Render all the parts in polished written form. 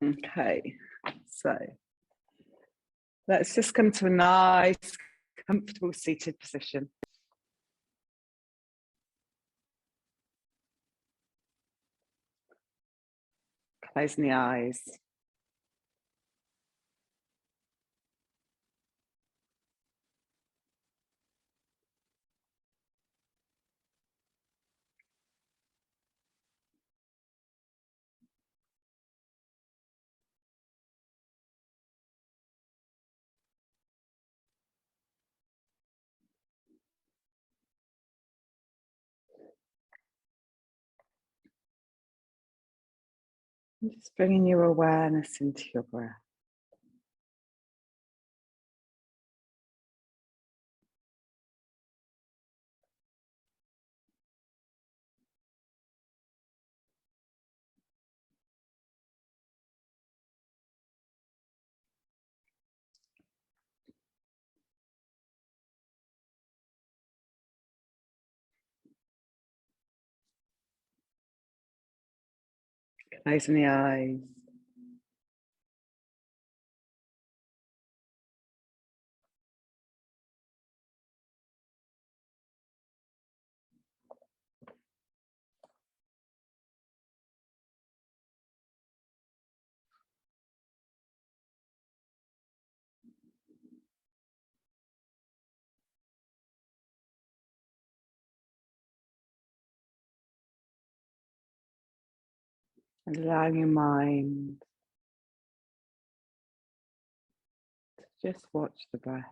Okay, so let's just come to a nice, comfortable seated position. Closing the eyes. Just bringing your awareness into your breath. Closing the eyes. And allowing your mind to just watch the breath.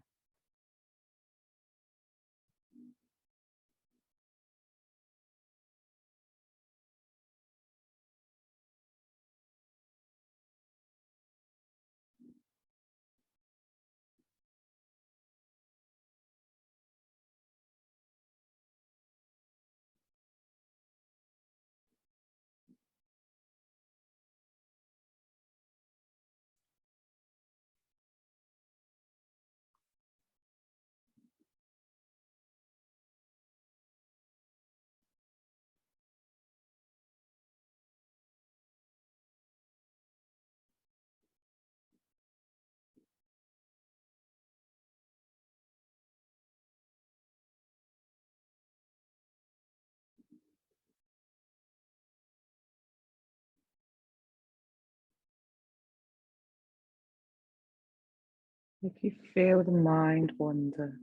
If you feel the mind wander,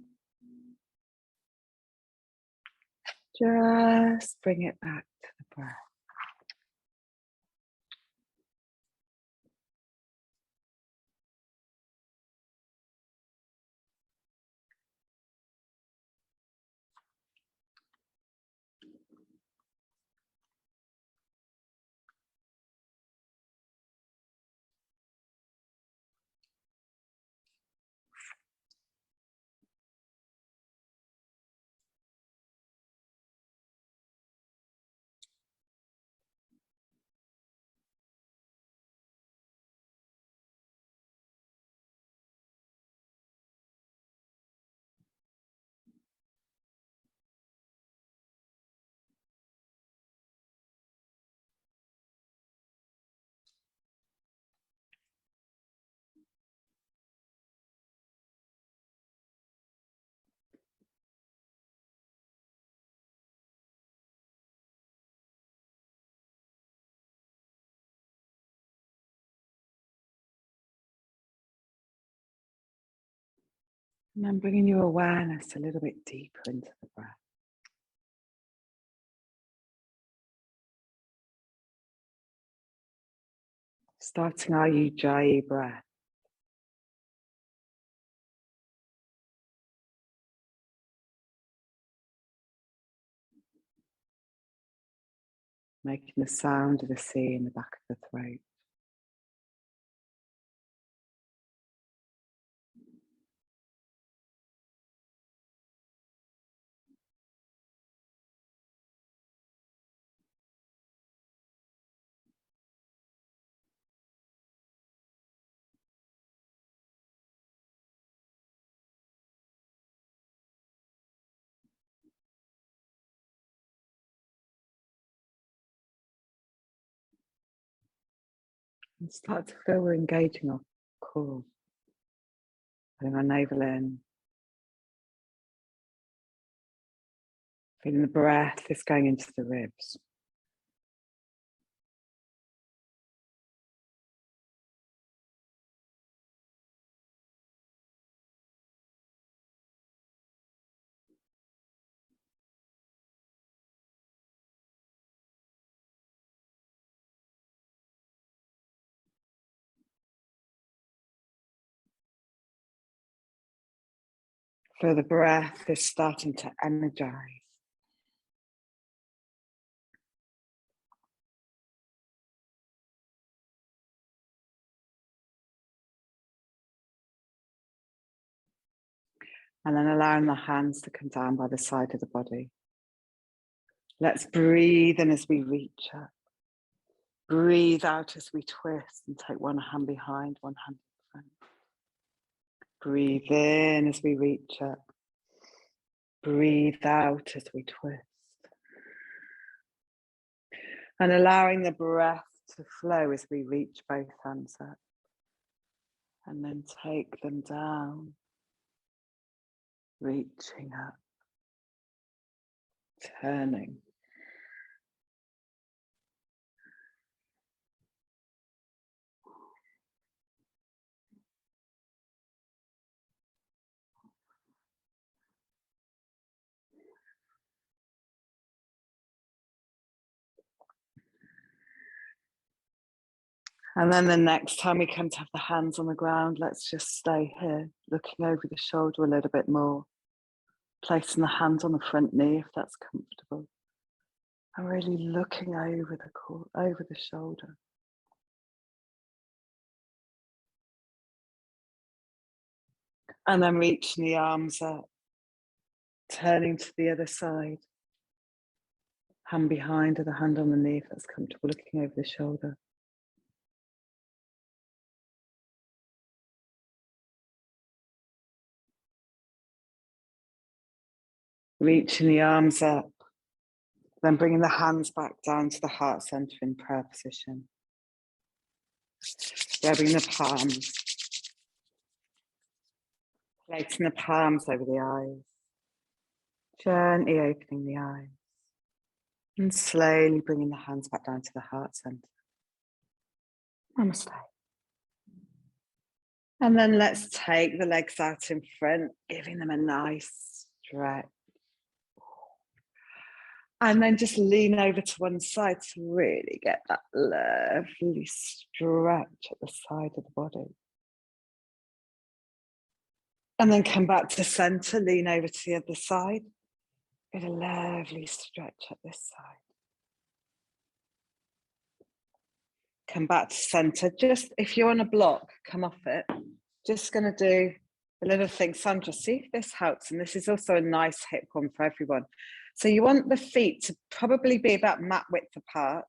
just bring it back to the breath. And then bringing your awareness a little bit deeper into the breath. Starting our Ujjayi breath. making the sound of the sea in the back of the throat. And start to feel we're engaging our core. Putting our navel in. Feeling the breath is going into the ribs. Feel the breath is starting to energize. And then allowing the hands to come down by the side of the body. Let's breathe in as we reach up. Breathe out as we twist and take one hand behind, one hand in front. Breathe in as we reach up. Breathe out as we twist. And allowing the breath to flow as we reach both hands up. And then take them down. Reaching up. Turning. And then the next time we come to have the hands on the ground, let's just stay here, looking over the shoulder a little bit more. Placing the hands on the front knee if that's comfortable. And really looking over the core, over the shoulder. And then reaching the arms up, turning to the other side. Hand behind or the hand on the knee if that's comfortable, looking over the shoulder. Reaching the arms up, then bringing the hands back down to the heart center in prayer position. Rubbing the palms. Placing the palms over the eyes. Gently opening the eyes. And slowly bringing the hands back down to the heart center. Namaste. And then let's take the legs out in front, giving them a nice stretch. And then just lean over to one side to really get that lovely stretch at the side of the body. And then come back to center, lean over to the other side. Get a lovely stretch at this side. Come back to center. Just if you're on a block, come off it. Just going to do a little thing. Sandra, see if this helps. And this is also a nice hip one for everyone. So you want the feet to probably be about mat width apart.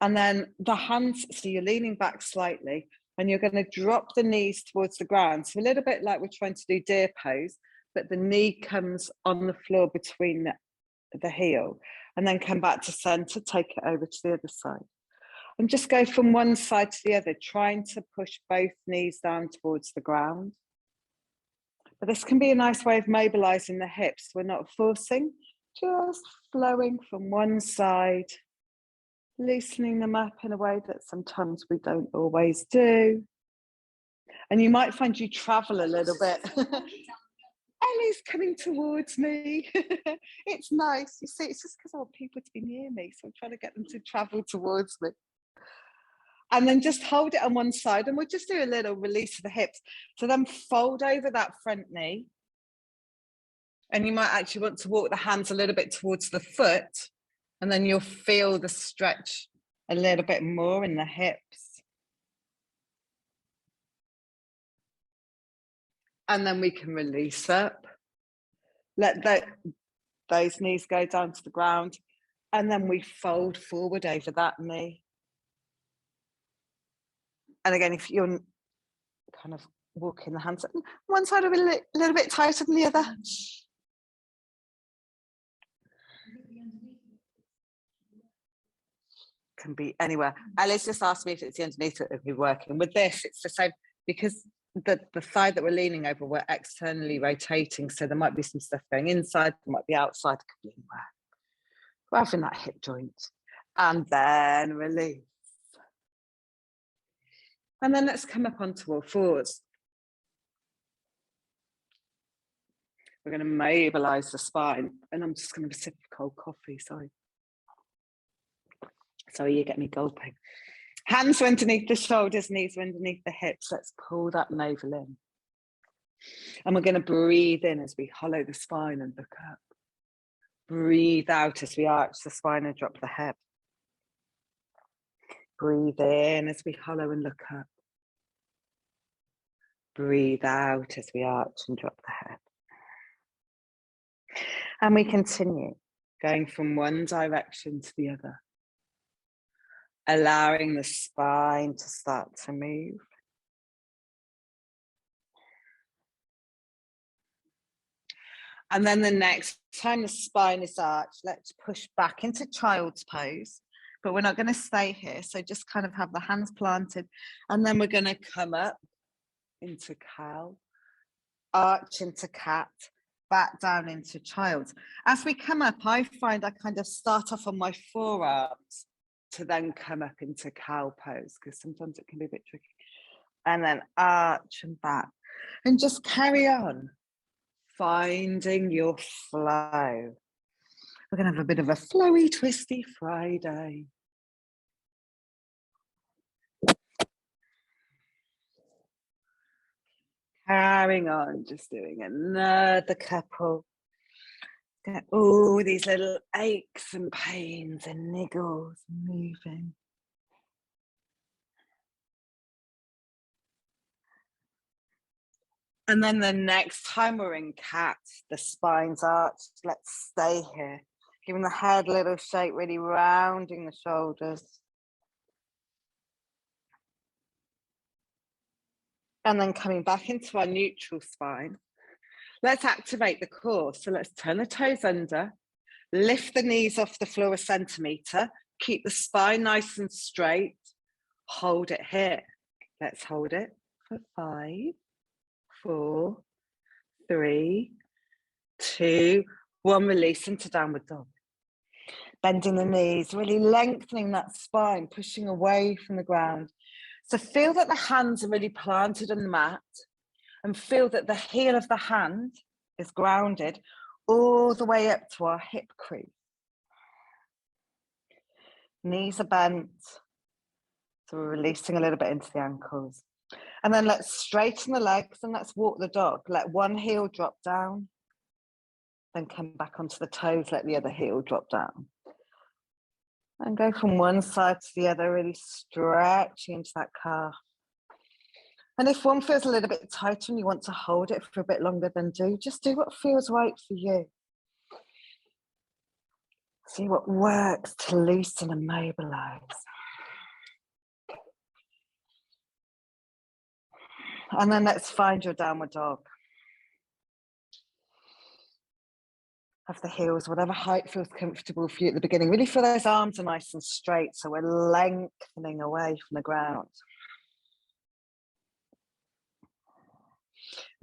And then the hands, so you're leaning back slightly and you're going to drop the knees towards the ground. So a little bit like we're trying to do deer pose, but the knee comes on the floor between the heel and then come back to center, take it over to the other side. And just go from one side to the other, trying to push both knees down towards the ground. But this can be a nice way of mobilizing the hips. We're not forcing, just flowing from one side, loosening them up in a way that sometimes we don't always do. And you might find you travel a little bit. Ellie's coming towards me. It's nice. You see, it's just because I want people to be near me. So I'm trying to get them to travel towards me. And then just hold it on one side and we'll just do a little release of the hips. So then fold over that front knee. And you might actually want to walk the hands a little bit towards the foot And then you'll feel the stretch a little bit more in the hips. And then we can release up. Let those knees go down to the ground. And then we fold forward over that knee. And again, if you're kind of walking the hands up, one side will be a little bit tighter than the other. Can be anywhere. Alice just asked me if it's the underneath that would be working. With this, it's the same, because the side that we're leaning over, we're externally rotating. So there might be some stuff going inside, there might be outside, it could be anywhere. Rather in that hip joint. And then release. And then let's come up onto all fours. We're going to mobilize the spine. And I'm just going to sip of cold coffee, sorry. Sorry, you get me gulping. Hands are underneath the shoulders, knees are underneath the hips. Let's pull that navel in. And we're going to breathe in as we hollow the spine and look up. Breathe out as we arch the spine and drop the head. Breathe in as we hollow and look up. Breathe out as we arch and drop the head. And we continue going from one direction to the other, allowing the spine to start to move. And then the next time the spine is arched, let's push back into child's pose, but we're not going to stay here. So just kind of have the hands planted, and then we're going to come up into cow, arch into cat, back down into child. As we come up, I find I kind of start off on my forearms to then come up into cow pose, because sometimes it can be a bit tricky. And then arch and back, and just carry on, finding your flow. We're going to have a bit of a flowy, twisty Friday. Carrying on, just doing another couple. Get all these little aches and pains and niggles moving. And then the next time we're in cat, the spine's arched. Let's stay here, giving the head a little shake, really rounding the shoulders. And then coming back into our neutral spine. Let's activate the core. So let's turn the toes under, lift the knees off the floor a centimetre, keep the spine nice and straight, hold it here. Let's hold it for 5, 4, 3, 2, 1, release into downward dog. Bending the knees, really lengthening that spine, pushing away from the ground. So feel that the hands are really planted on the mat, and feel that the heel of the hand is grounded all the way up to our hip crease. Knees are bent, so we're releasing a little bit into the ankles. And then let's straighten the legs and let's walk the dog. Let one heel drop down, then come back onto the toes, let the other heel drop down. And go from one side to the other, really stretching into that calf. And if one feels a little bit tighter and you want to hold it for a bit longer, then just do what feels right for you. See what works to loosen and mobilize. And then let's find your downward dog. Have the heels, whatever height feels comfortable for you at the beginning. Really feel those arms are nice and straight, so we're lengthening away from the ground.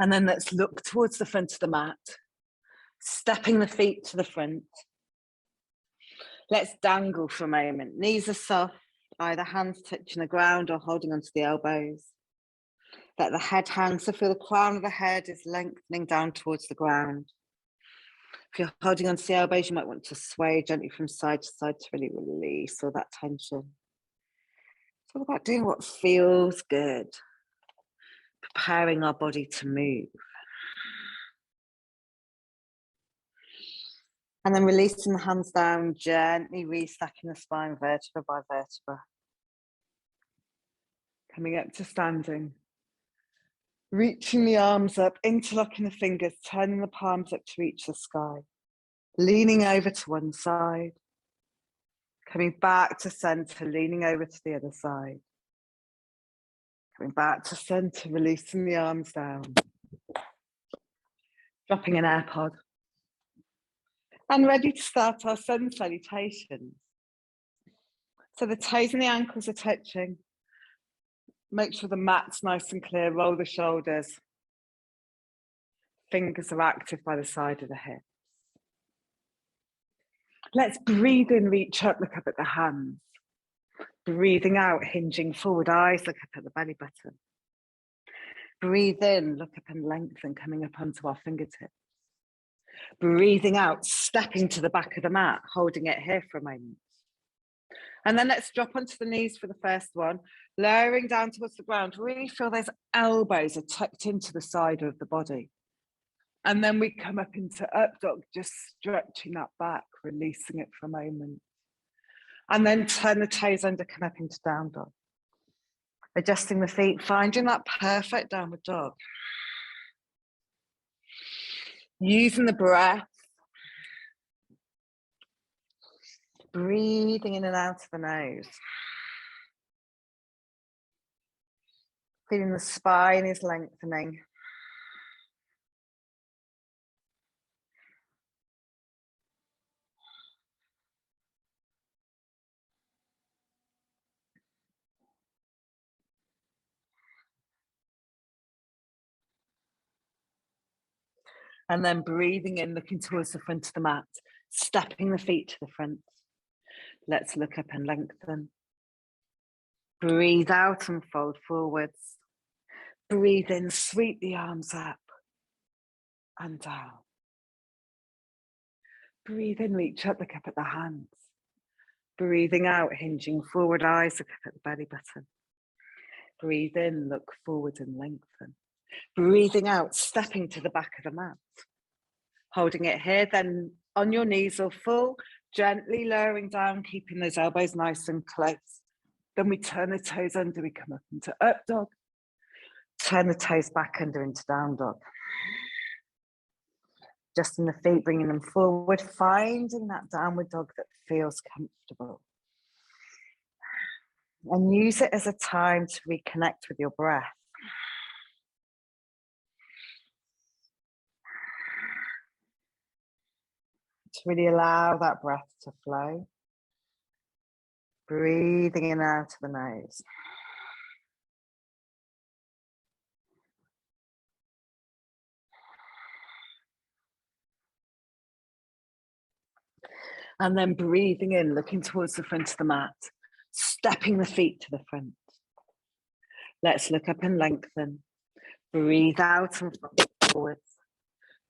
And then let's look towards the front of the mat, stepping the feet to the front. Let's dangle for a moment. Knees are soft, either hands touching the ground or holding onto the elbows. Let the head hang, so feel the crown of the head is lengthening down towards the ground. If you're holding onto the elbows, you might want to sway gently from side to side to really release all that tension. It's all about doing what feels good, preparing our body to move. And then releasing the hands down, gently restacking the spine vertebra by vertebra. Coming up to standing. Reaching the arms up, interlocking the fingers, turning the palms up to reach the sky. Leaning over to one side. Coming back to center, leaning over to the other side. Coming back to center, releasing the arms down. Dropping an AirPod. And ready to start our sun salutations. So the toes and the ankles are touching. Make sure the mat's nice and clear, roll the shoulders. Fingers are active by the side of the hips. Let's breathe in, reach up, look up at the hands. Breathing out, hinging forward, eyes look up at the belly button. Breathe in, look up and lengthen, coming up onto our fingertips. Breathing out, stepping to the back of the mat, holding it here for a moment. And then let's drop onto the knees for the first one, lowering down towards the ground. Really feel those elbows are tucked into the side of the body. And then we come up into up dog, just stretching that back, releasing it for a moment. And then turn the toes under, come up into down dog. Adjusting the feet, finding that perfect downward dog. Using the breath. Breathing in and out of the nose. Feeling the spine is lengthening. And then breathing in, looking towards the front of the mat, stepping the feet to the front. Let's look up and lengthen. Breathe out and fold forwards. Breathe in, sweep the arms up and down. Breathe in, reach up, look up at the hands. Breathing out, hinging forward, eyes look up at the belly button. Breathe in, look forward and lengthen. Breathing out, stepping to the back of the mat. Holding it here, then on your knees or full, gently lowering down, keeping those elbows nice and close. Then we turn the toes under, we come up into up dog. Turn the toes back under into down dog. Adjusting the feet, bringing them forward, finding that downward dog that feels comfortable. And use it as a time to reconnect with your breath. To really allow that breath to flow. Breathing in and out of the nose. And then breathing in, looking towards the front of the mat, stepping the feet to the front. Let's look up and lengthen. Breathe out and forwards.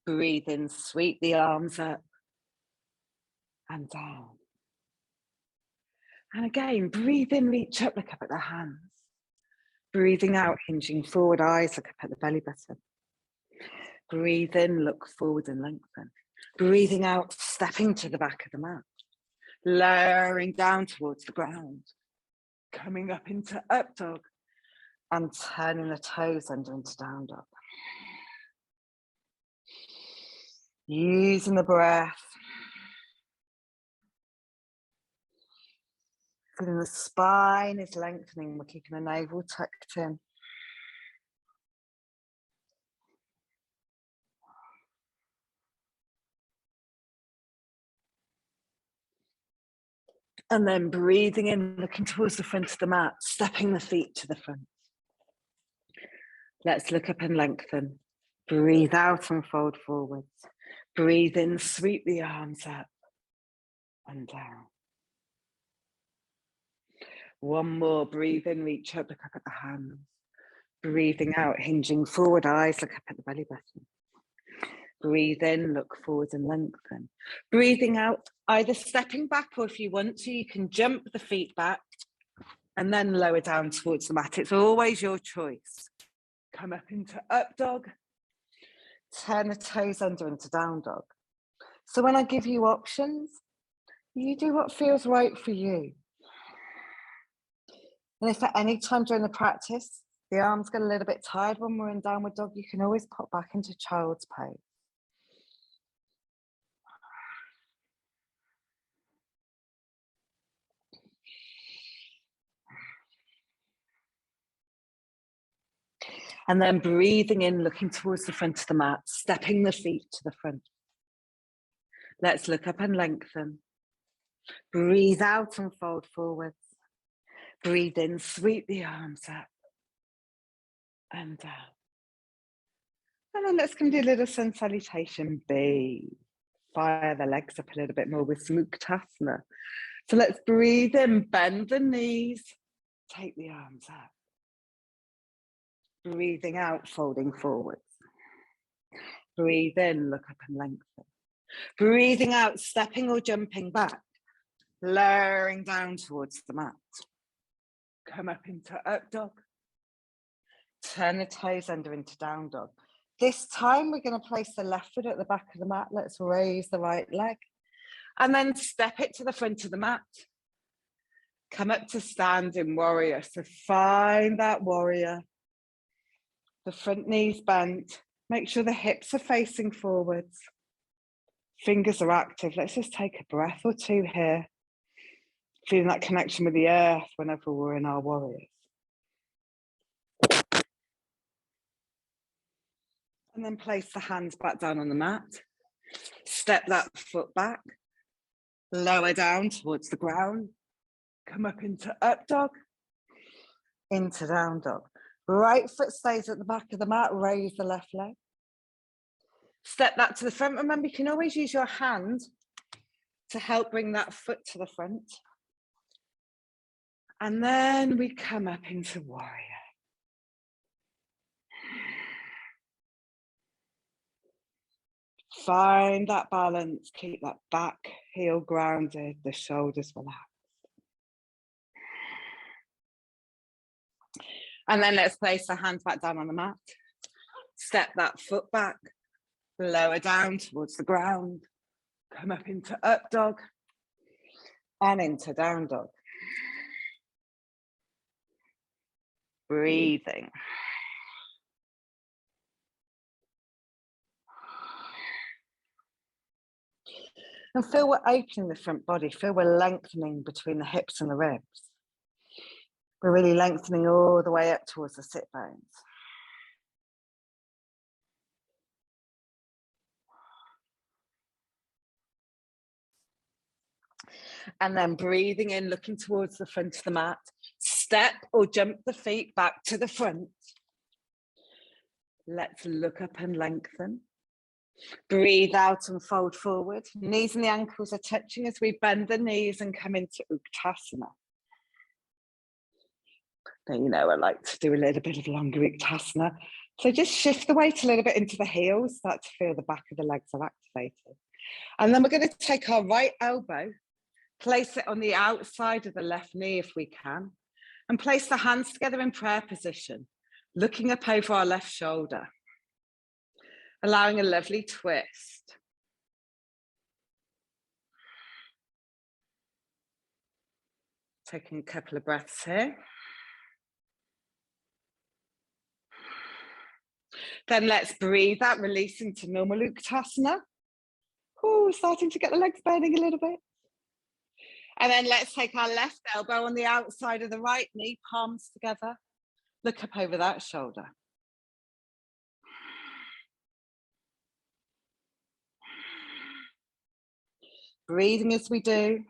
Breathe in, sweep the arms up and down. And again, breathe in, reach up, look up at the hands. Breathing out, hinging forward, eyes look up at the belly button. Breathe in, look forward and lengthen. Breathing out, stepping to the back of the mat. Lowering down towards the ground. Coming up into up dog and turning the toes under into down dog. Using the breath. Feeling the spine is lengthening. We're keeping the navel tucked in. And then breathing in, looking towards the front of the mat, stepping the feet to the front. Let's look up and lengthen. Breathe out and fold forwards. Breathe in, sweep the arms up and down. One more, breathe in, reach up, look up at the hands. Breathing out, hinging forward, eyes look up at the belly button. Breathe in, look forward and lengthen. Breathing out, either stepping back or if you want to, you can jump the feet back and then lower down towards the mat. It's always your choice. Come up into up dog. Turn the toes under into down dog. So when I give you options, you do what feels right for you. And if at any time during the practice, the arms get a little bit tired when we're in downward dog, you can always pop back into child's pose. And then breathing in, looking towards the front of the mat, stepping the feet to the front. Let's look up and lengthen. Breathe out and fold forwards. Breathe in, sweep the arms up and down. And then let's come do a little sun salutation. B. Fire the legs up a little bit more with Uttanasana. So let's breathe in, bend the knees, take the arms up. Breathing out, folding forwards. Breathe in, look up and lengthen. Breathing out, stepping or jumping back. Lowering down towards the mat. Come up into up dog. Turn the toes under into down dog. This time we're going to place the left foot at the back of the mat. Let's raise the right leg. And then step it to the front of the mat. Come up to standing warrior. So find that warrior. The front knees bent. Make sure the hips are facing forwards. Fingers are active. Let's just take a breath or two here. Feeling that connection with the earth whenever we're in our warriors. And then place the hands back down on the mat. Step that foot back. Lower down towards the ground. Come up into up dog. Into down dog. Right foot stays at the back of the mat. Raise the left leg. Step that to the front. Remember, you can always use your hand to help bring that foot to the front. And then we come up into warrior. Find that balance, keep that back heel grounded, the shoulders relaxed. And then let's place the hands back down on the mat. Step that foot back, lower down towards the ground. Come up into up dog and into down dog. Breathing. And feel we're opening the front body. Feel we're lengthening between the hips and the ribs. We're really lengthening all the way up towards the sit bones. And then breathing in, looking towards the front of the mat. Step or jump the feet back to the front. Let's look up and lengthen. Breathe out and fold forward. Knees and the ankles are touching as we bend the knees and come into Uttanasana. Now, you know, I like to do a little bit of longer Uttanasana. So just shift the weight a little bit into the heels, start to feel the back of the legs are activated. And then we're going to take our right elbow, place it on the outside of the left knee if we can, and place the hands together in prayer position, looking up over our left shoulder. Allowing a lovely twist. Taking a couple of breaths here. Then let's breathe out, releasing to normal Uttanasana. Oh, starting to get the legs burning a little bit. And then let's take our left elbow on the outside of the right knee, palms together. Look up over that shoulder. Breathing as we do.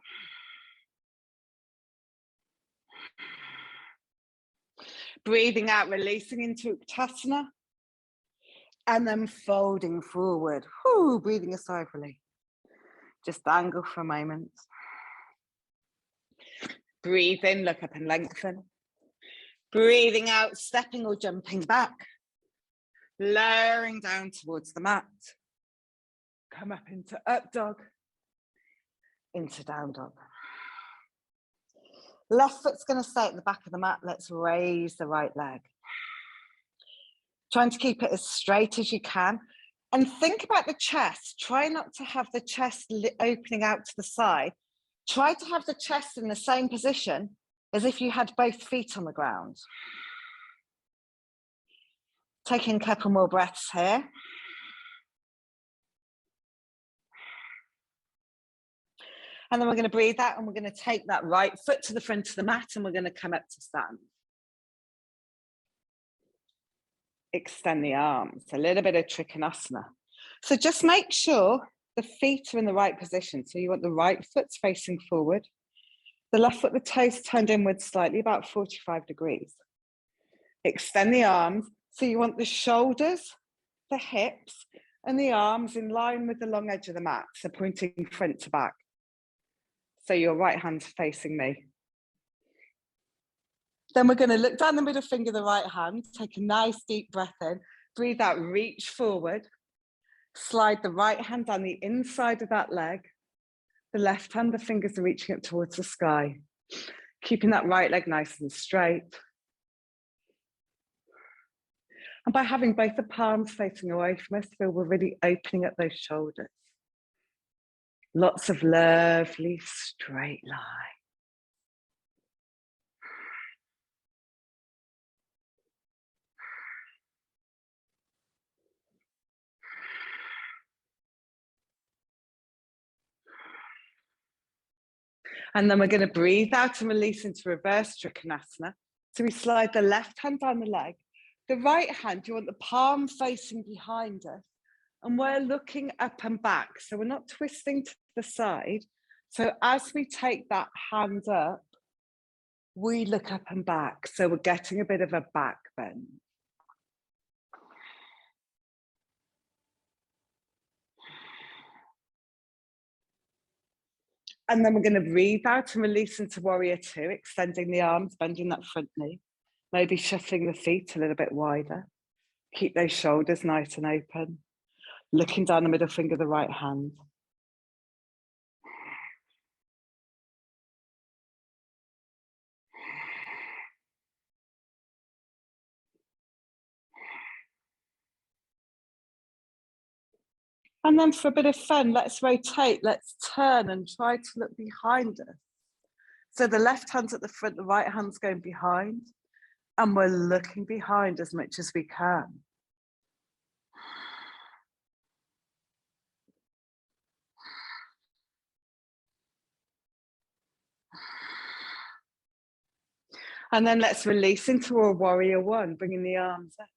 Breathing out, releasing into Uttanasana. And then folding forward. Whew, breathing a sigh of relief. Just angle for a moment. Breathe in, look up and lengthen. Breathing out, stepping or jumping back. Lowering down towards the mat. Come up into up dog. Into down dog. Left foot's going to stay at the back of the mat. Let's raise the right leg. Trying to keep it as straight as you can. And think about the chest. Try not to have the chest opening out to the side. Try to have the chest in the same position as if you had both feet on the ground. Taking a couple more breaths here. And then we're going to breathe out and we're going to take that right foot to the front of the mat and we're going to come up to stand. Extend the arms, a little bit of Trikonasana. So just make sure the feet are in the right position. So you want the right foot facing forward, the left foot, the toes turned inwards slightly, about 45 degrees. Extend the arms. So you want the shoulders, the hips, and the arms in line with the long edge of the mat, so pointing front to back. So your right hand's facing me. Then we're going to look down the middle finger of the right hand, take a nice deep breath in, breathe out, reach forward, slide the right hand down the inside of that leg, the left hand, the fingers are reaching up towards the sky, keeping that right leg nice and straight. And by having both the palms facing away from us, feel we're really opening up those shoulders. Lots of lovely straight line. And then we're going to breathe out and release into reverse Trikonasana. So we slide the left hand down the leg. The right hand, you want the palm facing behind us. And we're looking up and back. So we're not twisting to the side. So as we take that hand up, we look up and back. So we're getting a bit of a back bend. And then we're going to breathe out and release into warrior two, extending the arms, bending that front knee, maybe shuffling the feet a little bit wider. Keep those shoulders nice and open. Looking down the middle finger of the right hand. And then for a bit of fun, let's rotate, let's turn and try to look behind us. So the left hand's at the front, the right hand's going behind, and we're looking behind as much as we can. And then let's release into a warrior one, bringing the arms up.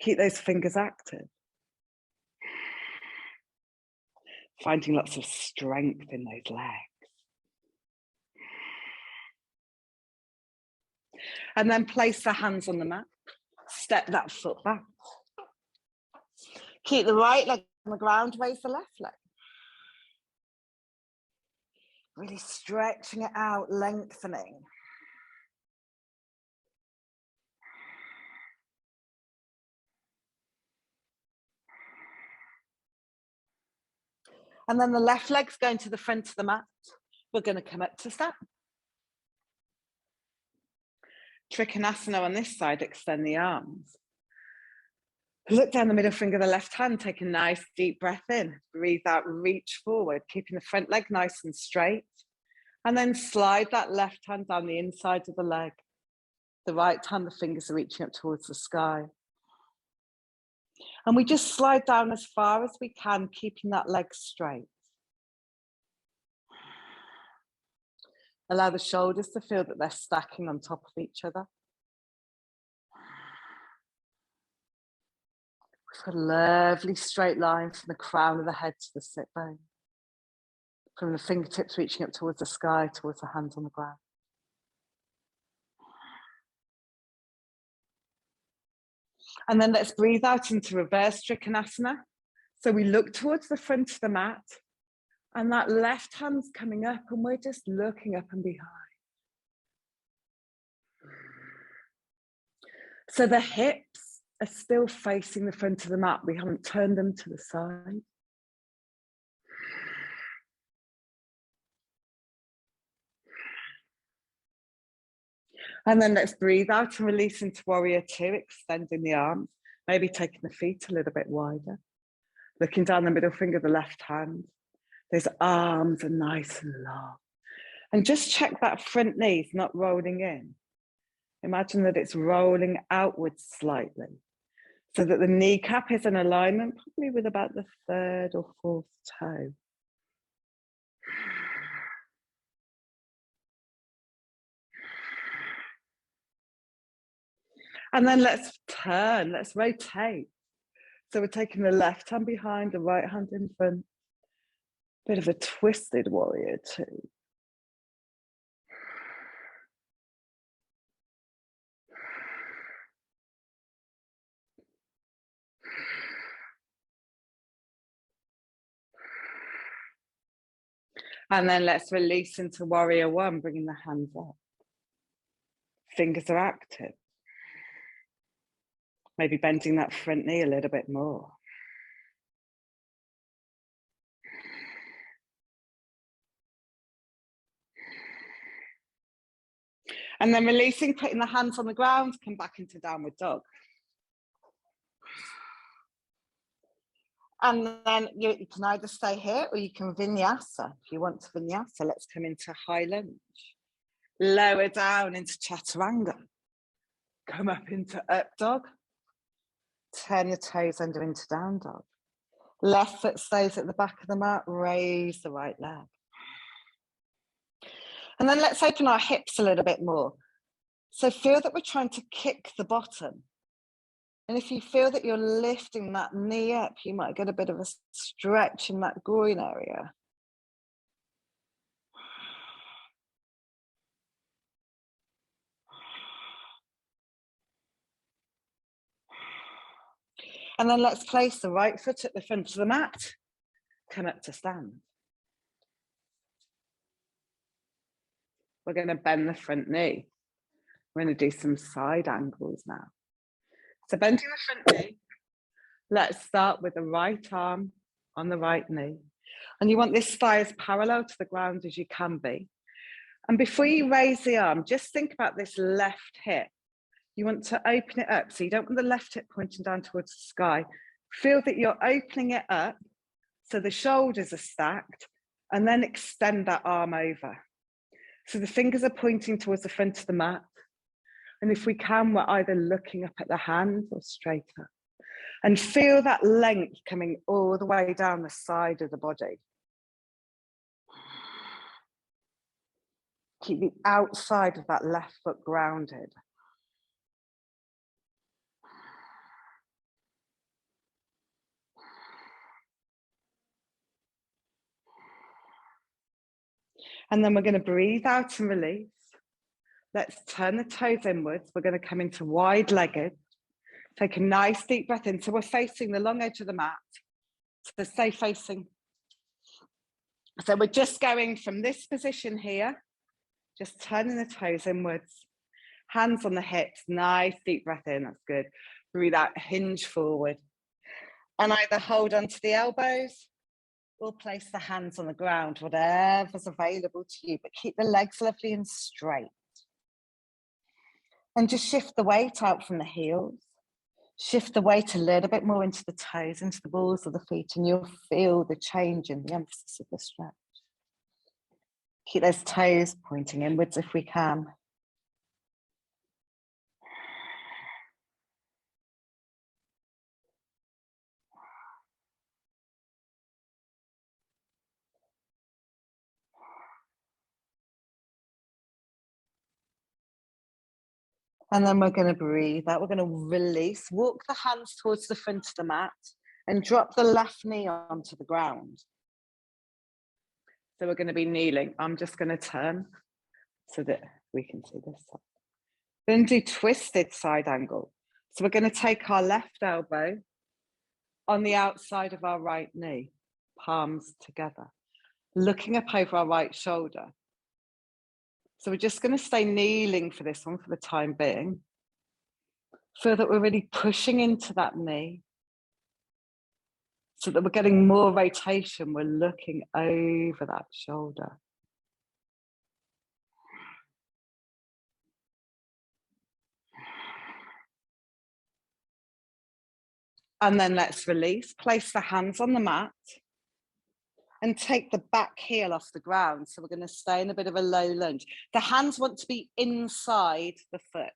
Keep those fingers active. Finding lots of strength in those legs. And then place the hands on the mat. Step that foot back. Keep the right leg on the ground, raise the left leg. Really stretching it out, lengthening. And then the left leg's going to the front of the mat. We're going to come up to stand. Trikonasana on this side, extend the arms. Look down the middle finger of the left hand, take a nice deep breath in. Breathe out, reach forward, keeping the front leg nice and straight. And then slide that left hand down the inside of the leg. The right hand, the fingers are reaching up towards the sky. And we just slide down as far as we can, keeping that leg straight. Allow the shoulders to feel that they're stacking on top of each other. We've got a lovely straight line from the crown of the head to the sit bone. From the fingertips reaching up towards the sky, towards the hands on the ground. And then let's breathe out into reverse Trikonasana. So we look towards the front of the mat and that left hand's coming up and we're just looking up and behind. So the hips are still facing the front of the mat. We haven't turned them to the side. And then let's breathe out and release into warrior two, extending the arms, maybe taking the feet a little bit wider, looking down the middle finger of the left hand. Those arms are nice and long. And just check that front knee's not rolling in. Imagine that it's rolling outwards slightly so that the kneecap is in alignment, probably with about the third or fourth toe. And then let's turn, let's rotate. So we're taking the left hand behind, the right hand in front. Bit of a twisted warrior two. And then let's release into warrior one, bringing the hands up. Fingers are active. Maybe bending that front knee a little bit more. And then releasing, putting the hands on the ground, come back into downward dog. And then you can either stay here or you can vinyasa. If you want to vinyasa, let's come into high lunge. Lower down into chaturanga. Come up into up dog. Turn the toes under into down dog. Left foot stays at the back of the mat, raise the right leg. And then let's open our hips a little bit more. So feel that we're trying to kick the bottom. And if you feel that you're lifting that knee up, you might get a bit of a stretch in that groin area. And then let's place the right foot at the front of the mat. Come up to stand. We're going to bend the front knee. We're going to do some side angles now. So bending the front knee, let's start with the right arm on the right knee. And you want this thigh as parallel to the ground as you can be. And before you raise the arm, just think about this left hip. You want to open it up. So you don't want the left hip pointing down towards the sky. Feel that you're opening it up so the shoulders are stacked, and then extend that arm over. So the fingers are pointing towards the front of the mat. And if we can, we're either looking up at the hand or straight up. And feel that length coming all the way down the side of the body. Keep the outside of that left foot grounded. And then we're going to breathe out and release. Let's turn the toes inwards. We're going to come into wide-legged. Take a nice deep breath in. So we're facing the long edge of the mat. So stay facing. So we're just going from this position here, just turning the toes inwards. Hands on the hips, nice deep breath in, that's good. Breathe out, hinge forward. And either hold onto the elbows or place the hands on the ground, whatever's available to you, but keep the legs lovely and straight. And just shift the weight out from the heels. Shift the weight a little bit more into the toes, into the balls of the feet, and you'll feel the change in the emphasis of the stretch. Keep those toes pointing inwards if we can. And then we're going to breathe out. We're going to release, walk the hands towards the front of the mat and drop the left knee onto the ground. So we're going to be kneeling. I'm just going to turn so that we can see this side. Then do twisted side angle. So we're going to take our left elbow on the outside of our right knee, palms together, looking up over our right shoulder. So we're just going to stay kneeling for this one for the time being. Feel that we're really pushing into that knee so that we're getting more rotation. We're looking over that shoulder. And then let's release. Place the hands on the mat and take the back heel off the ground. So we're going to stay in a bit of a low lunge. The hands want to be inside the foot.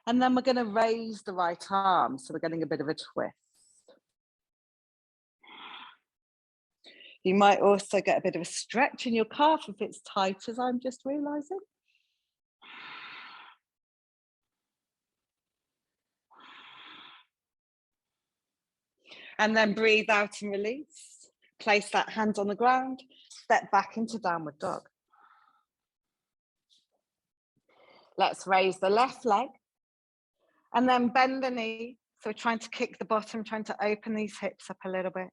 And then we're going to raise the right arm. So we're getting a bit of a twist. You might also get a bit of a stretch in your calf if it's tight, as I'm just realizing. And then breathe out and release. Place that hand on the ground, step back into downward dog. Let's raise the left leg and then bend the knee. So we're trying to kick the bottom, trying to open these hips up a little bit.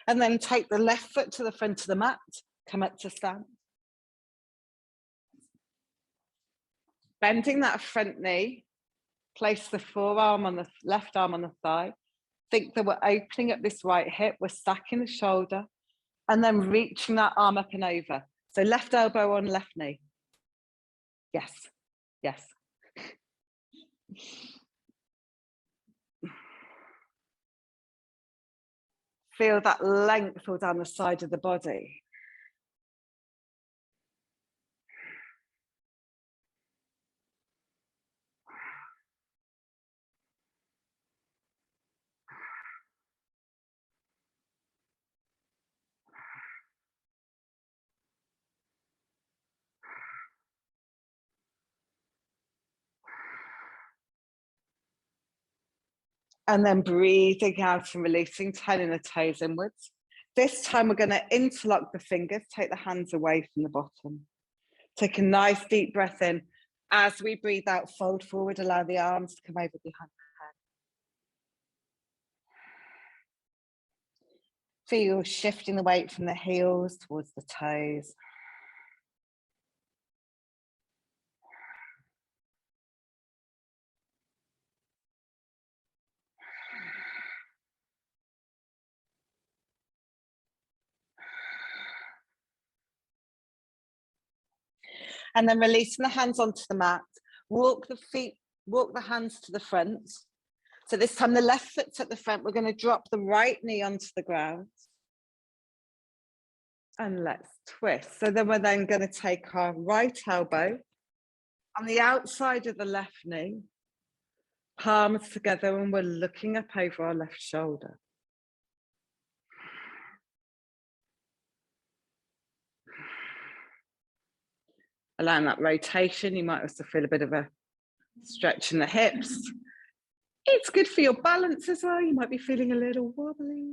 And then take the left foot to the front of the mat, come up to stand. Bending that front knee, place the forearm on the left arm on the thigh. Think that we're opening up this right hip, we're stacking the shoulder, and then reaching that arm up and over. So left elbow on left knee. Yes, yes. Feel that length all down the side of the body. And then breathing out and releasing, turning the toes inwards. This time we're going to interlock the fingers, take the hands away from the bottom. Take a nice deep breath in. As we breathe out, fold forward, allow the arms to come over behind the head. Feel shifting the weight from the heels towards the toes. And then releasing the hands onto the mat. Walk the hands to the front. So this time the left foot's at the front. We're going to drop the right knee onto the ground. And let's twist. So then we're then going to take our right elbow on the outside of the left knee, palms together, and we're looking up over our left shoulder. Allowing that rotation, you might also feel a bit of a stretch in the hips. It's good for your balance as well. You might be feeling a little wobbly.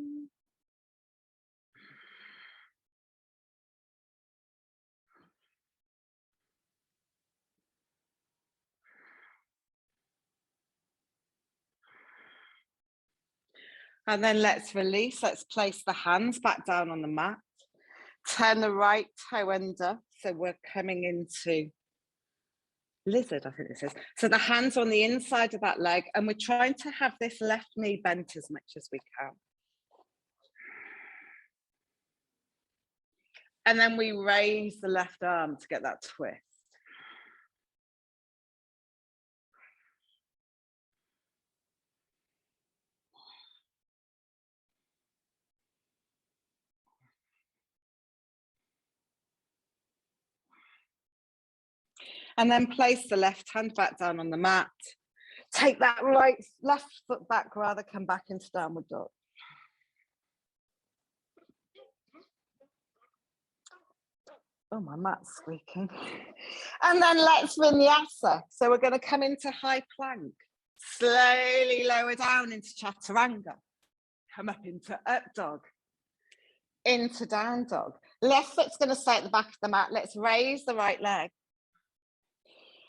And then let's release. Let's place the hands back down on the mat. Turn the right toe under. So we're coming into lizard, I think this is. So the hands on the inside of that leg, and we're trying to have this left knee bent as much as we can. And then we raise the left arm to get that twist. And then place the left hand back down on the mat. Take that left foot back, rather, come back into downward dog. Oh, my mat's squeaking. And then let's vinyasa. So we're going to come into high plank. Slowly lower down into chaturanga. Come up into up dog. Into down dog. Left foot's going to stay at the back of the mat. Let's raise the right leg.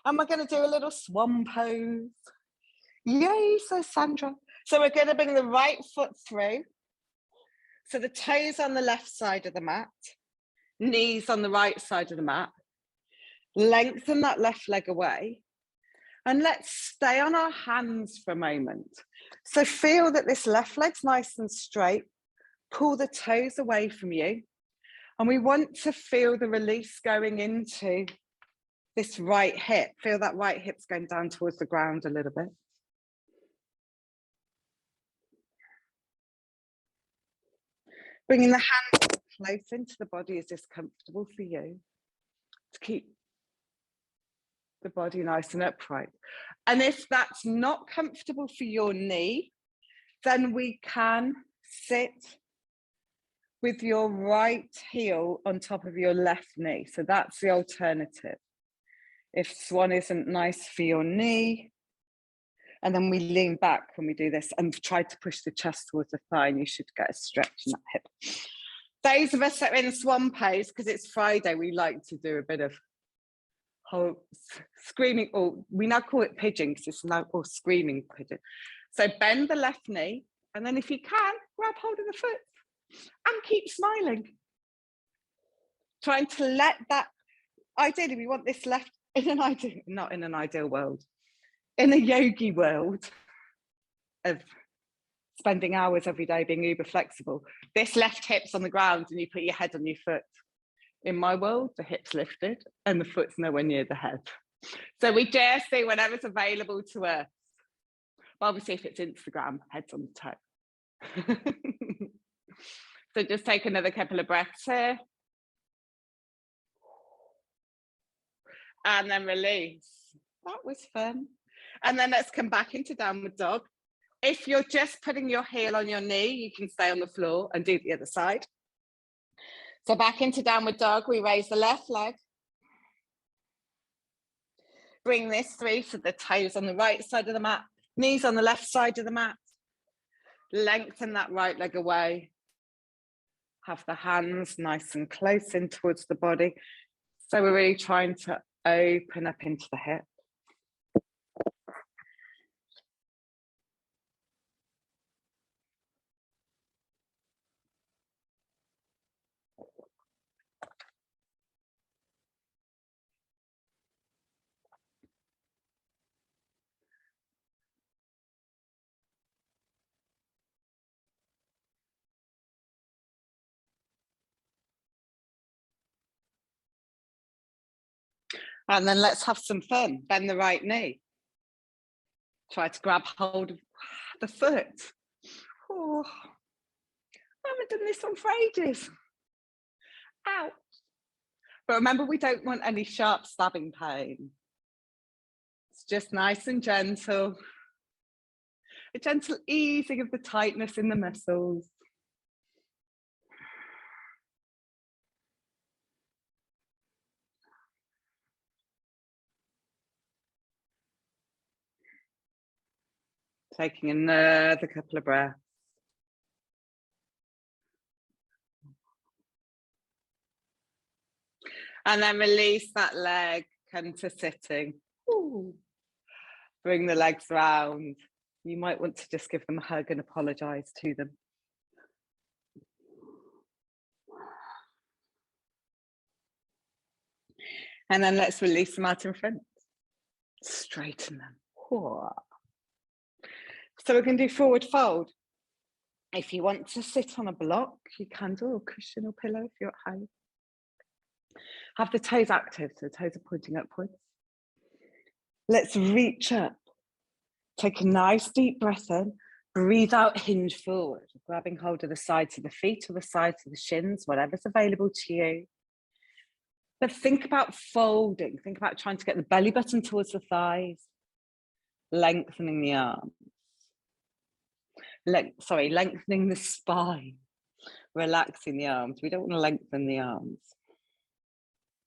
And we're going to do a little swan pose. Yay, so Sandra. So we're going to bring the right foot through. So the toes on the left side of the mat, knees on the right side of the mat. Lengthen that left leg away. And let's stay on our hands for a moment. So feel that this left leg's nice and straight. Pull the toes away from you. And we want to feel the release going into this right hip. Feel that right hip's going down towards the ground a little bit. Bringing the hands close into the body. Is this comfortable for you? To keep the body nice and upright. And if that's not comfortable for your knee, then we can sit with your right heel on top of your left knee. So that's the alternative. If swan isn't nice for your knee, and then we lean back when we do this and try to push the chest towards the thigh, and you should get a stretch in that hip. Those of us that are in swan pose, because it's Friday, we like to do a bit of screaming, or we now call it pigeon because it's now called screaming pigeon. So bend the left knee, and then if you can, grab hold of the foot and keep smiling. Trying to let that, ideally we want this left, in an ideal, not in an ideal world, in a yogi world of spending hours every day being uber flexible, this left hip's on the ground and you put your head on your foot. In my world, the hip's lifted and the foot's nowhere near the head. So we dare say whatever's available to us. But obviously if it's Instagram, head's on the toe. So just take another couple of breaths here. And then release. That was fun. And then let's come back into downward dog. If you're just putting your heel on your knee, you can stay on the floor and do the other side. So back into downward dog, we raise the left leg. Bring this through, so the toes on the right side of the mat, knees on the left side of the mat. Lengthen that right leg away. Have the hands nice and close in towards the body. So we're really trying to open up into the hip. And then let's have some fun. Bend the right knee. Try to grab hold of the foot. Oh, I haven't done this one for ages. Ow. But remember, we don't want any sharp stabbing pain. It's just nice and gentle. A gentle easing of the tightness in the muscles. Taking another couple of breaths. And then release that leg, come to sitting. Ooh. Bring the legs round. You might want to just give them a hug and apologize to them. And then let's release them out in front. Straighten them. Ooh. So we're going to do forward fold. If you want to sit on a block, you can do a cushion or pillow if you're at home. Have the toes active, so the toes are pointing upwards. Let's reach up. Take a nice deep breath in. Breathe out, hinge forward, grabbing hold of the sides of the feet or the sides of the shins, whatever's available to you. But think about folding. Think about trying to get the belly button towards the thighs, lengthening the arms. Lengthening the spine, relaxing the arms. We don't want to lengthen the arms.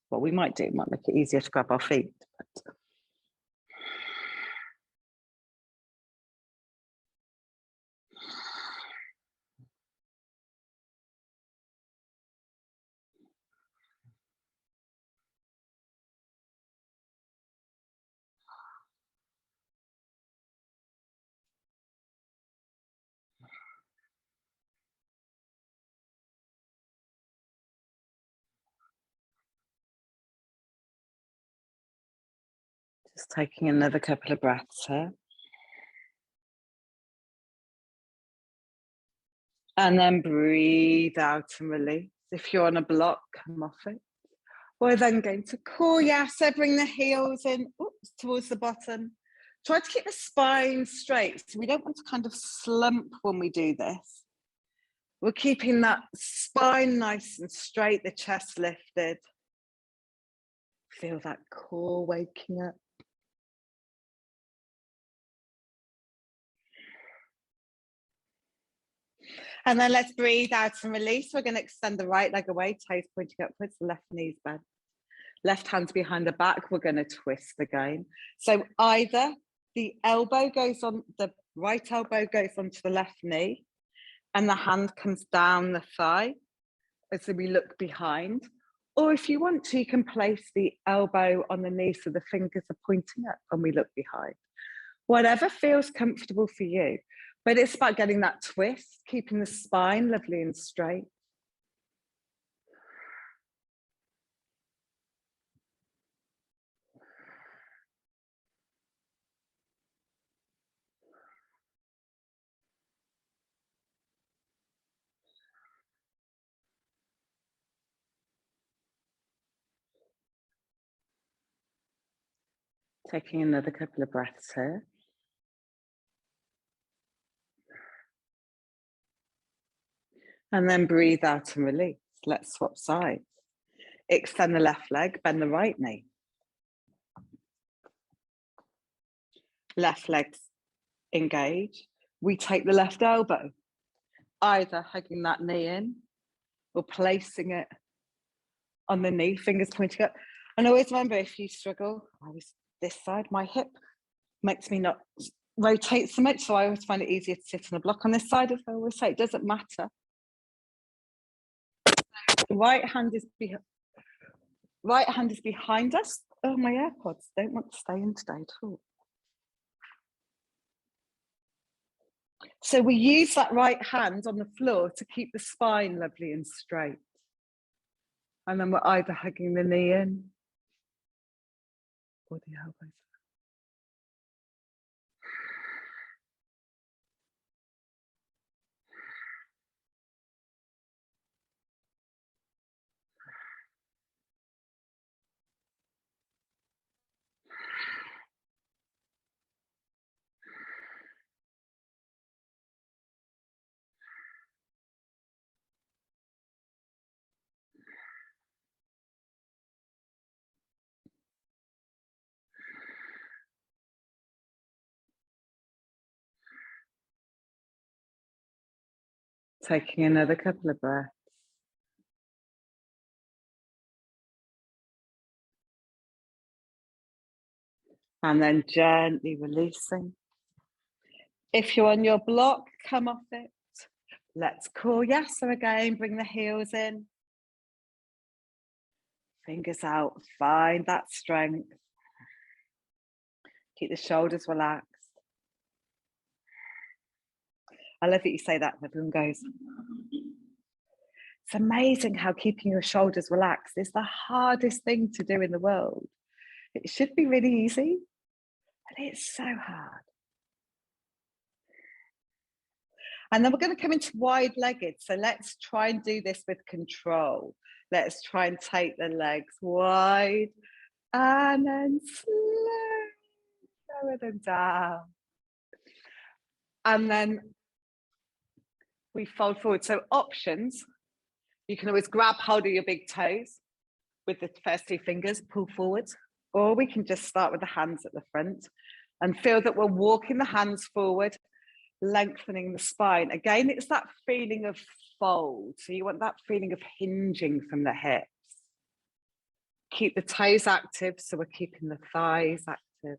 What we might do might make it easier to grab our feet. But Just taking another couple of breaths here. And then breathe out and release. If you're on a block, come off it. We're then going to Vinyasa, bring the heels in towards the bottom. Try to keep the spine straight. So we don't want to kind of slump when we do this. We're keeping that spine nice and straight, the chest lifted. Feel that core waking up. And then let's breathe out and release. We're going to extend the right leg away, toes pointing upwards, the left knee's bent. Left hand's behind the back. We're going to twist again. So either the elbow goes on, the right elbow goes onto the left knee, and the hand comes down the thigh as we look behind. Or if you want to, you can place the elbow on the knee so the fingers are pointing up and we look behind. Whatever feels comfortable for you. But it's about getting that twist, keeping the spine lovely and straight. Taking another couple of breaths here. And then breathe out and release. Let's swap sides. Extend the left leg, bend the right knee. Left leg's engaged. We take the left elbow, either hugging that knee in or placing it on the knee, fingers pointing up. And always remember, if you struggle, I was this side, my hip makes me not rotate so much, so I always find it easier to sit on a block on this side. As I always say, it doesn't matter. The right hand is behind us. Oh, my AirPods don't want to stay in today at all. So we use that right hand on the floor to keep the spine lovely and straight. And then we're either hugging the knee in or the elbows. Taking another couple of breaths. And then gently releasing. If you're on your block, come off it. Let's Vinyasa again, bring the heels in. Fingers out, find that strength. Keep the shoulders relaxed. I love that you say that, and everyone goes. It's amazing how keeping your shoulders relaxed is the hardest thing to do in the world. It should be really easy, but it's so hard. And then we're going to come into wide-legged. So let's try and do this with control. Let's try and take the legs wide and then lower them down. And then we fold forward. So options, you can always grab hold of your big toes with the first two fingers, pull forward, or we can just start with the hands at the front and feel that we're walking the hands forward, lengthening the spine. Again, it's that feeling of fold. So you want that feeling of hinging from the hips. Keep the toes active, so we're keeping the thighs active.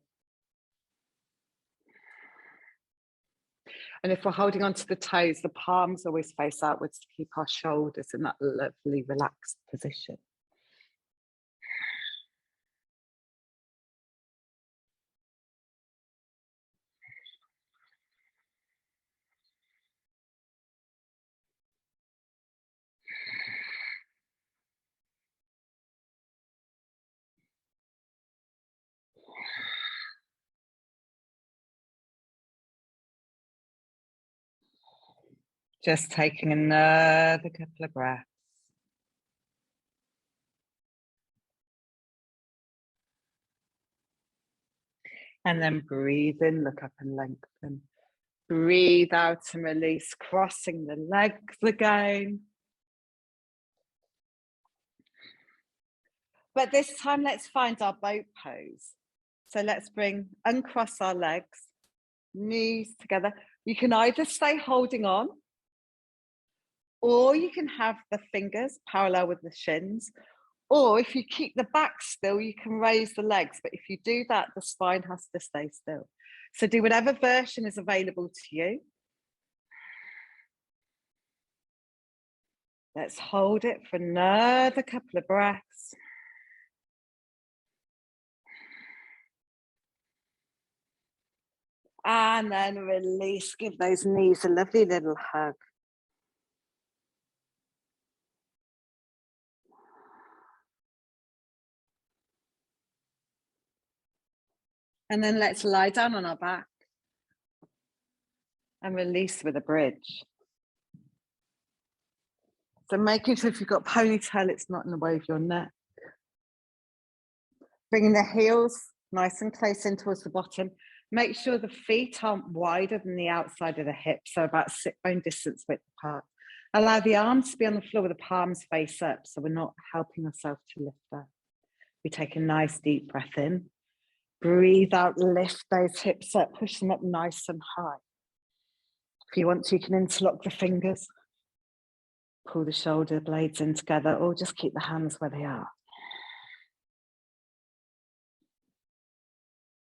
And if we're holding onto the toes, the palms always face outwards to keep our shoulders in that lovely relaxed position. Just taking another couple of breaths. And then breathe in, look up and lengthen. Breathe out and release, crossing the legs again. But this time, let's find our boat pose. So let's uncross our legs, knees together. You can either stay holding on, or you can have the fingers parallel with the shins. Or if you keep the back still, you can raise the legs. But if you do that, the spine has to stay still. So do whatever version is available to you. Let's hold it for another couple of breaths. And then release, give those knees a lovely little hug. And then let's lie down on our back and release with a bridge. So making sure if you've got ponytail, it's not in the way of your neck. Bringing the heels nice and close in towards the bottom. Make sure the feet aren't wider than the outside of the hips, so about sit bone distance width apart. Allow the arms to be on the floor with the palms face up, so we're not helping ourselves to lift up. We take a nice deep breath in. Breathe out, lift those hips up, push them up nice and high. If you want to, you can interlock the fingers, pull the shoulder blades in together, or just keep the hands where they are.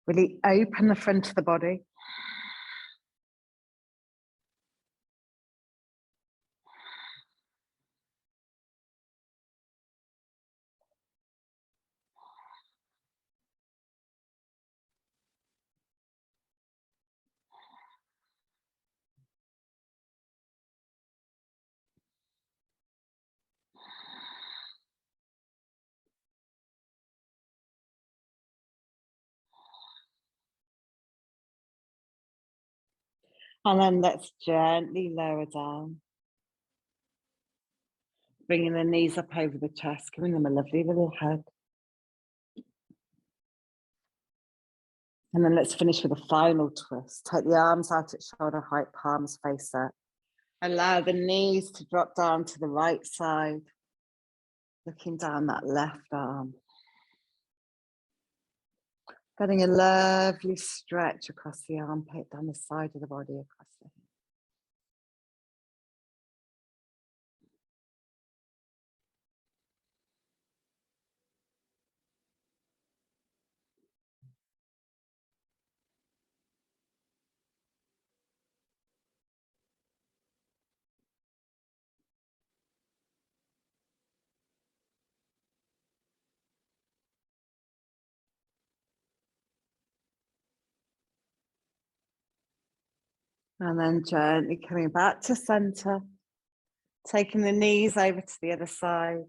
Really open the front of the body. And then let's gently lower down. Bringing the knees up over the chest, giving them a lovely little hug. And then let's finish with a final twist. Take the arms out at shoulder height, palms face up. Allow the knees to drop down to the right side, looking down that left arm. Getting a lovely stretch across the armpit, down the side of the body, across the hip. And then gently coming back to center, taking the knees over to the other side,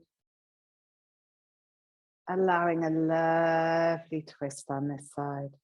allowing a lovely twist on this side.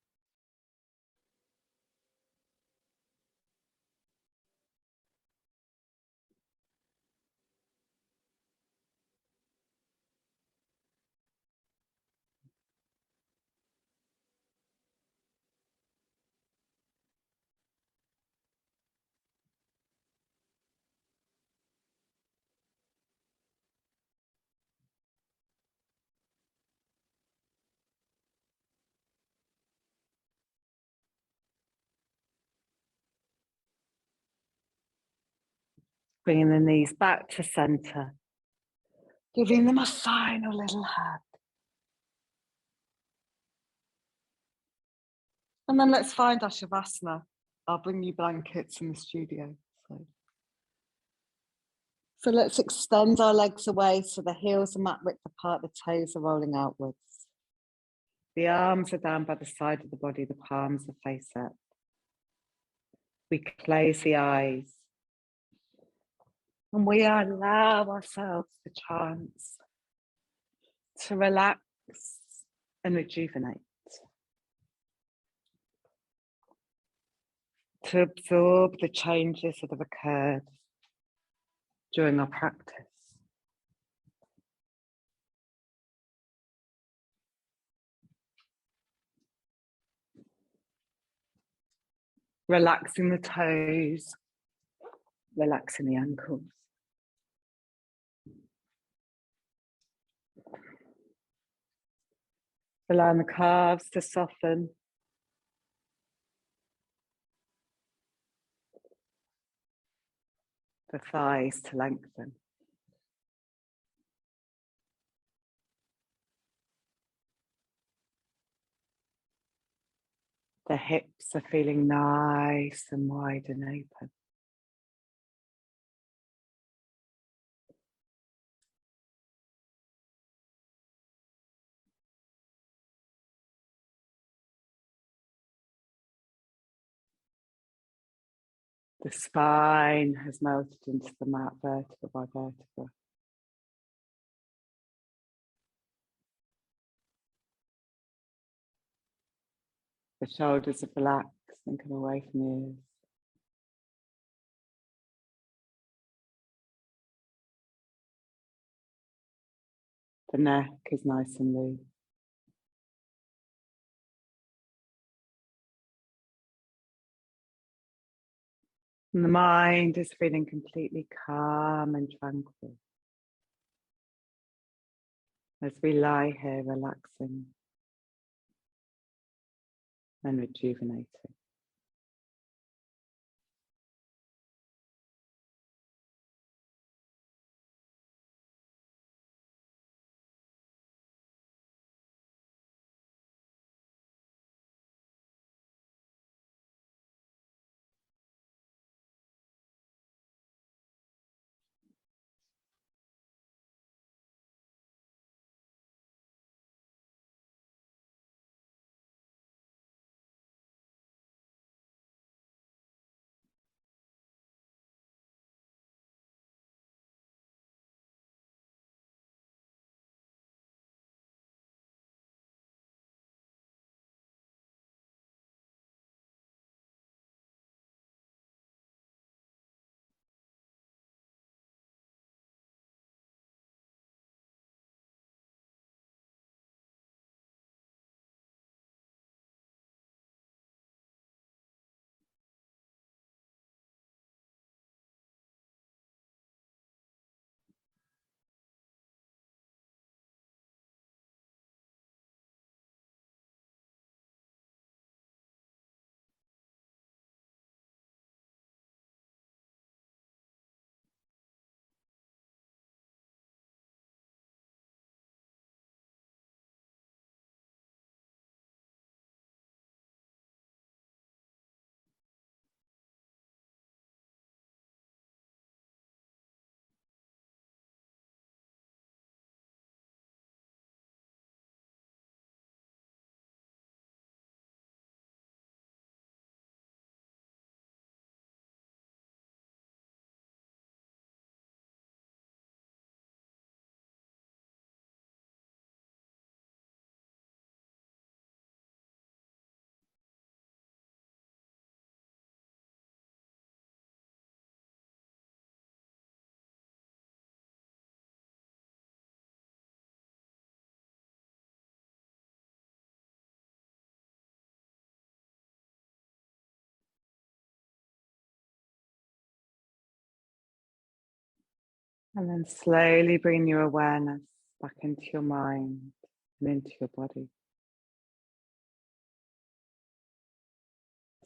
Bringing the knees back to center, giving them a final little hug. And then let's find our Shavasana. I'll bring you blankets in the studio. So let's extend our legs away so the heels are mat width apart, the toes are rolling outwards. The arms are down by the side of the body, the palms are face up. We close the eyes. And we allow ourselves the chance to relax and rejuvenate, to absorb the changes that have occurred during our practice. Relaxing the toes, relaxing the ankles. Allowing the calves to soften. The thighs to lengthen. The hips are feeling nice and wide and open. The spine has melted into the mat vertebra by vertebra. The shoulders are relaxed and come away from the ears. The neck is nice and loose. And the mind is feeling completely calm and tranquil as we lie here relaxing and rejuvenating. And then slowly bring your awareness back into your mind and into your body.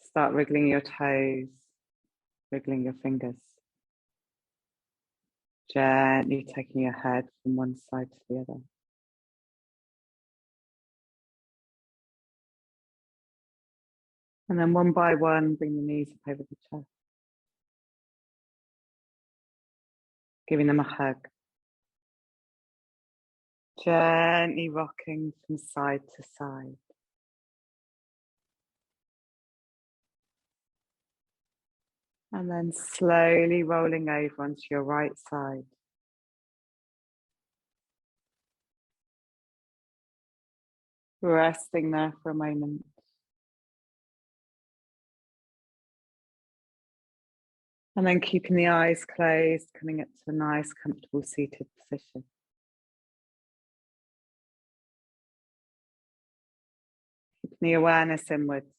Start wriggling your toes, wriggling your fingers. Gently taking your head from one side to the other. And then one by one, bring the knees up over the chest. Giving them a hug. Gently rocking from side to side. And then slowly rolling over onto your right side. Resting there for a moment. And then keeping the eyes closed, coming up to a nice, comfortable seated position. Keeping the awareness inwards.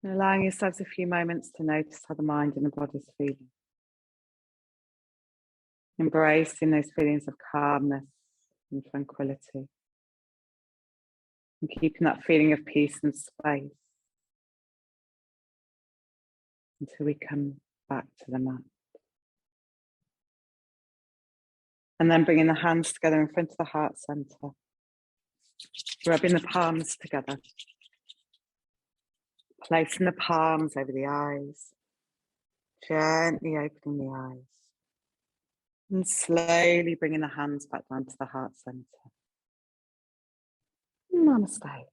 And allowing yourselves a few moments to notice how the mind and the body is feeling. Embracing those feelings of calmness and tranquility. And keeping that feeling of peace and space until we come back to the mat. And then bringing the hands together in front of the heart center. Rubbing the palms together. Placing the palms over the eyes. Gently opening the eyes. And slowly bringing the hands back down to the heart center. Namaste.